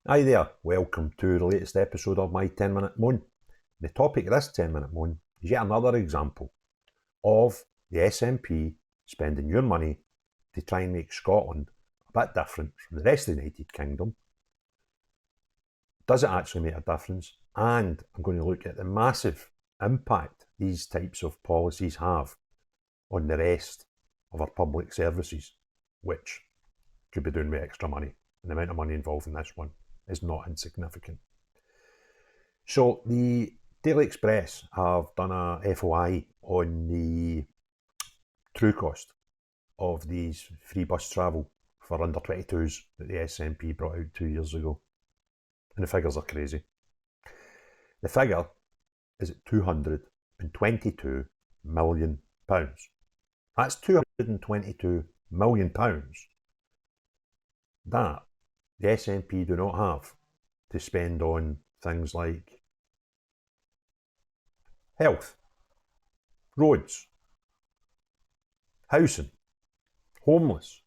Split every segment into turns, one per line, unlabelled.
Hi there, welcome to the latest episode of my 10-minute moan. The topic of this 10-minute moan is yet another example of the SNP spending your money to try and make Scotland a bit different from the rest of the United Kingdom. Does it actually make a difference? And I'm going to look at the massive impact these types of policies have on the rest of our public services, which could be doing with extra money. And the amount of money involved in this one is not insignificant. So the Daily Express have done a FOI on the true cost of these free bus travel for under 22s that the SNP brought out 2 years ago. And the figures are crazy. The figure is at £222 million. That's £222 million that the SNP do not have to spend on things like health, roads, housing, homeless,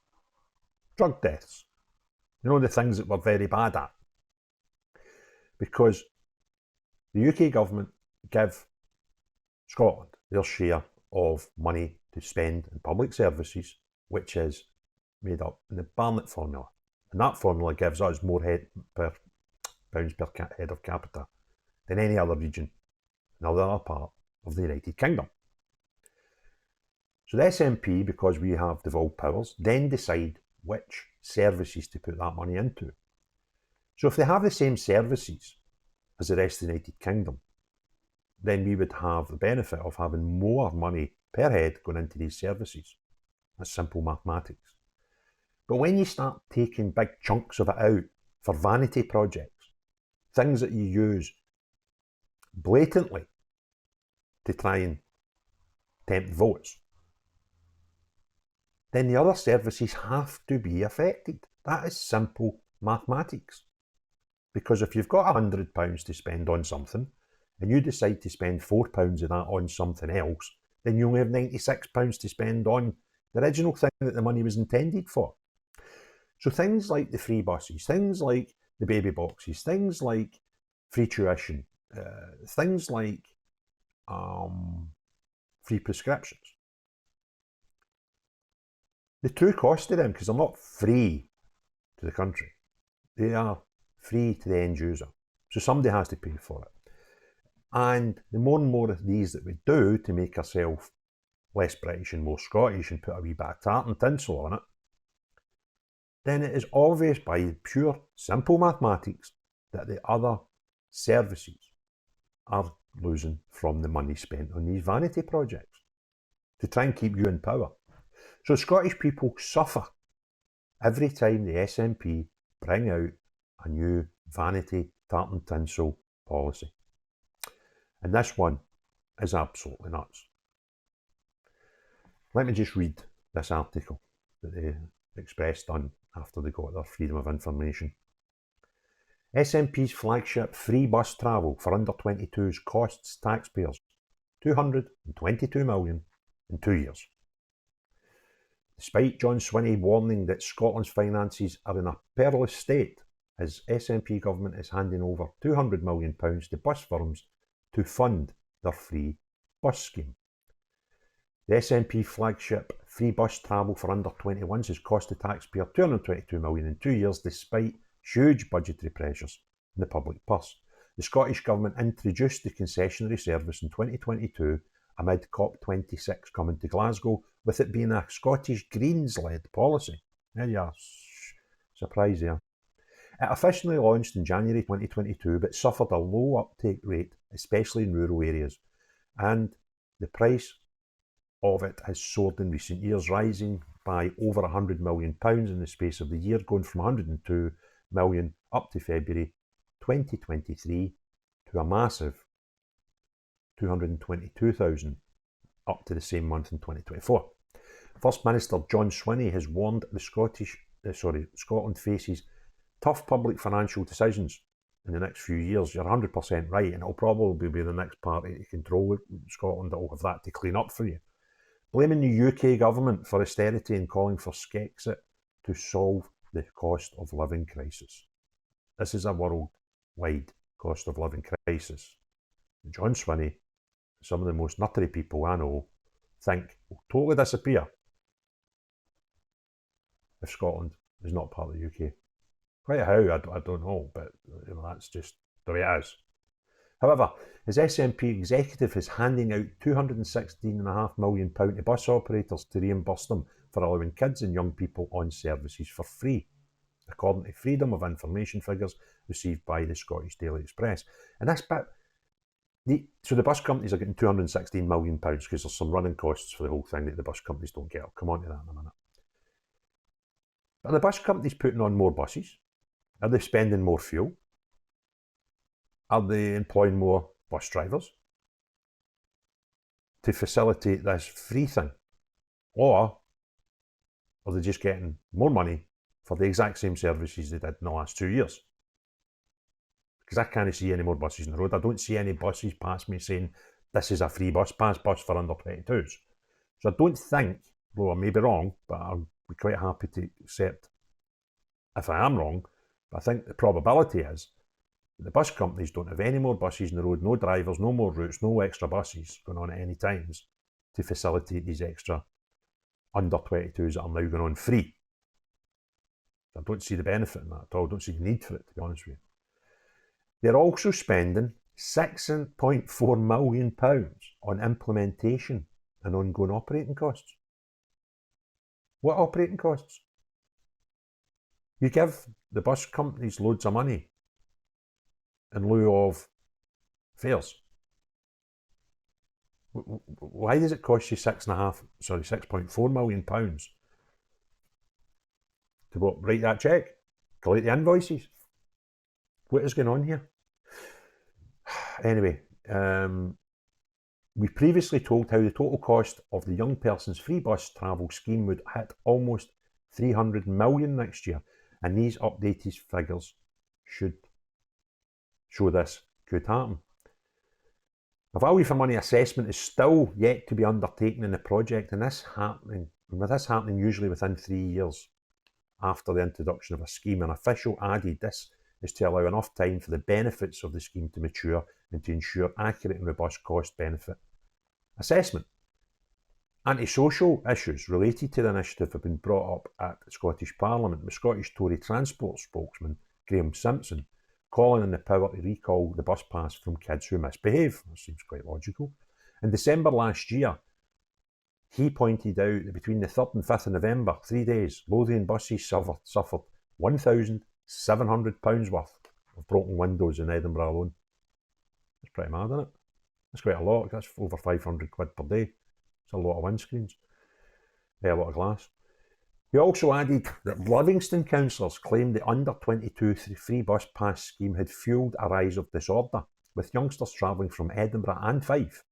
drug deaths. You know, the things that we're very bad at. Because the UK government give Scotland their share of money to spend in public services, which is made up in the Barnett formula. And that formula gives us more pounds per head of capita than any other region in other part of the United Kingdom. So the SNP, because we have devolved powers, then decide which services to put that money into. So if they have the same services as the rest of the United Kingdom, then we would have the benefit of having more money per head going into these services. That's simple mathematics. But when you start taking big chunks of it out for vanity projects, things that you use blatantly to try and tempt votes, then the other services have to be affected. That is simple mathematics. Because if you've got £100 to spend on something, and you decide to spend £4 of that on something else, then you only have £96 to spend on the original thing that the money was intended for. So things like the free buses, things like the baby boxes, things like free tuition, things like free prescriptions. The true cost of them, because they're not free to the country, they are free to the end user. So somebody has to pay for it. And the more and more of these that we do to make ourselves less British and more Scottish and put a wee bit of tartan tinsel on it, then it is obvious by pure simple mathematics that the other services are losing from the money spent on these vanity projects to try and keep you in power. So Scottish people suffer every time the SNP bring out a new vanity tartan tinsel policy. And this one is absolutely nuts. Let me just read this article that the Express done after they got their freedom of information. SNP's flagship free bus travel for under 22s costs taxpayers £222 million in 2 years. Despite John Swinney warning that Scotland's finances are in a perilous state, his SNP government is handing over £200 million to bus firms to fund their free bus scheme. The SNP flagship free bus travel for under 21s has cost the taxpayer £222 million in 2 years, despite huge budgetary pressures in the public purse. The Scottish Government introduced the concessionary service in 2022 amid COP26 coming to Glasgow, with it being a Scottish Greens-led policy. There you are. Surprise there. It officially launched in January 2022, but suffered a low uptake rate, especially in rural areas, and the price of it has soared in recent years, rising by over £100 million in the space of the year, going from £102 million up to February 2023 to a massive £222,000 up to the same month in 2024. First Minister John Swinney has warned Scotland faces tough public financial decisions in the next few years. You're 100% right, and it'll probably be the next party to control Scotland that will have that to clean up for you. Blaming the UK government for austerity and calling for Skexit to solve the cost of living crisis. This is a worldwide cost of living crisis. John Swinney, some of the most nuttery people I know, think will totally disappear if Scotland is not part of the UK. Quite how, I don't know, but that's just the way it is. However, his SNP executive is handing out £216.5 million to bus operators to reimburse them for allowing kids and young people on services for free, according to Freedom of Information figures received by the Scottish Daily Express. And this bit, so the bus companies are getting £216 million because there's some running costs for the whole thing that the bus companies don't get. I'll come on to that in a minute. But are the bus companies putting on more buses? Are they spending more fuel? Are they employing more bus drivers to facilitate this free thing? Or are they just getting more money for the exact same services they did in the last 2 years? Because I can't see any more buses on the road. I don't see any buses past me saying this is a free bus pass bus for under 22s. So I don't think, though I may be wrong, but I'll be quite happy to accept if I am wrong, but I think the probability is that the bus companies don't have any more buses on the road, no drivers, no more routes, no extra buses going on at any times to facilitate these extra under 22s that are now going on free. I don't see the benefit in that at all. I don't see the need for it, to be honest with you. They're also spending £6.4 million on implementation and ongoing operating costs. What operating costs? You give the bus companies loads of money in lieu of fares. Why does it cost you £6.4 million to write that cheque, collect the invoices? What is going on here? Anyway, we previously told how the total cost of the young person's free bus travel scheme would hit almost £300 million next year, and these updated figures should show this could happen. A value for money assessment is still yet to be undertaken in the project, and with this happening usually within 3 years after the introduction of a scheme. An official added this is to allow enough time for the benefits of the scheme to mature and to ensure accurate and robust cost-benefit assessment. Antisocial issues related to the initiative have been brought up at the Scottish Parliament, with Scottish Tory Transport spokesman Graham Simpson calling on the power to recall the bus pass from kids who misbehave. That seems quite logical. In December last year, he pointed out that between the 3rd and 5th of November, 3 days, Lothian buses suffered £1,700 worth of broken windows in Edinburgh alone. That's pretty mad, isn't it? That's quite a lot. That's over £500 per day. It's a lot of windscreens. A lot of glass. He also added that Livingston councillors claimed the under-22 free bus pass scheme had fuelled a rise of disorder, with youngsters travelling from Edinburgh and Fife,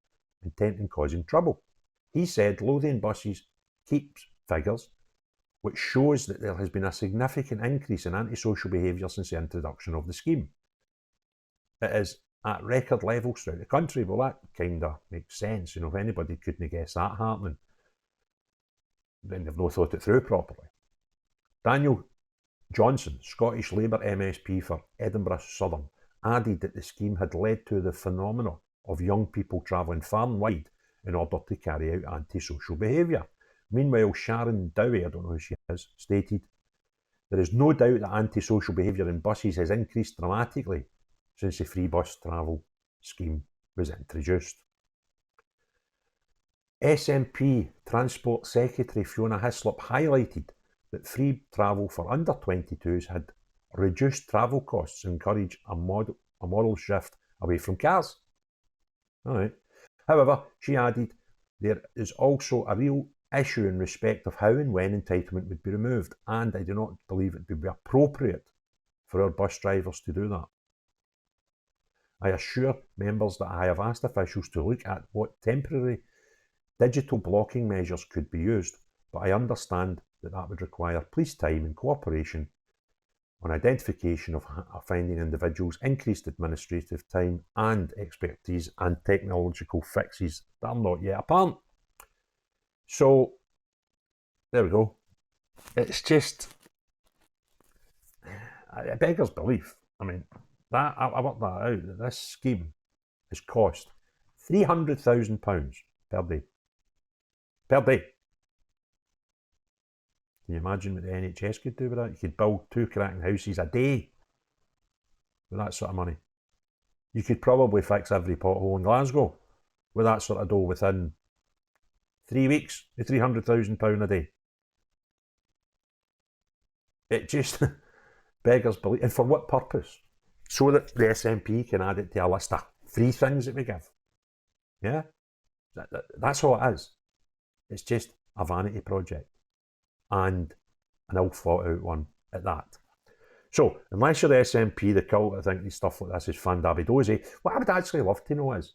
intent on causing trouble. He said Lothian buses keeps figures, which shows that there has been a significant increase in antisocial behaviour since the introduction of the scheme. It is at record levels throughout the country. Well, that kind of makes sense. If anybody couldn't guess that happening, then they've not thought it through properly. Daniel Johnson, Scottish Labour MSP for Edinburgh Southern, added that the scheme had led to the phenomenon of young people travelling far and wide in order to carry out antisocial behaviour. Meanwhile, Sharon Dowie, I don't know who she is, stated, "There is no doubt that antisocial behaviour in buses has increased dramatically since the free bus travel scheme was introduced." SNP Transport Secretary Fiona Hislop highlighted that free travel for under 22s had reduced travel costs and encouraged a moral shift away from cars. All right. However, she added there is also a real issue in respect of how and when entitlement would be removed, and I do not believe it would be appropriate for our bus drivers to do that. I assure members that I have asked officials to look at what temporary digital blocking measures could be used, but I understand that would require police time and cooperation on identification of finding individuals, increased administrative time and expertise, and technological fixes that are not yet apparent. So, there we go. It's just, it beggars belief. I mean, that I worked that out. This scheme has cost £300,000 per day. Per day. Can you imagine what the NHS could do with that? You could build 2 cracking houses a day with that sort of money. You could probably fix every pothole in Glasgow with that sort of dough within 3 weeks, the £300,000 a day. It just beggars belief. And for what purpose? So that the SNP can add it to a list of free things that we give. Yeah? That's all it is. It's just a vanity project. And an ill thought out one at that. So, unless you're the SNP, the cult, I think these stuff like this is fandabidozy. What I would actually love to know is,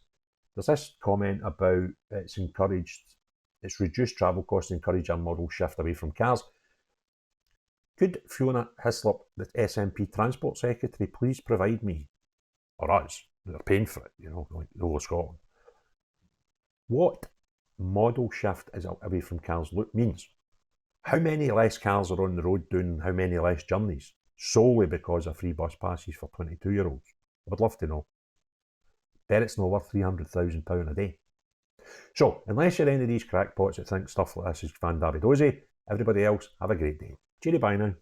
there's this comment about it's reduced travel costs and encourage a model shift away from cars. Could Fiona Hislop, the SNP Transport Secretary, please provide me, or us, they're paying for it, like the whole of Scotland, what model shift is away from cars means? How many less cars are on the road doing how many less journeys, solely because of free bus passes for 22-year-olds? I would love to know. Bet it's not worth £300,000 a day. So, unless you're any of these crackpots that think stuff like this is fandabidozy, everybody else, have a great day. Cheery bye now.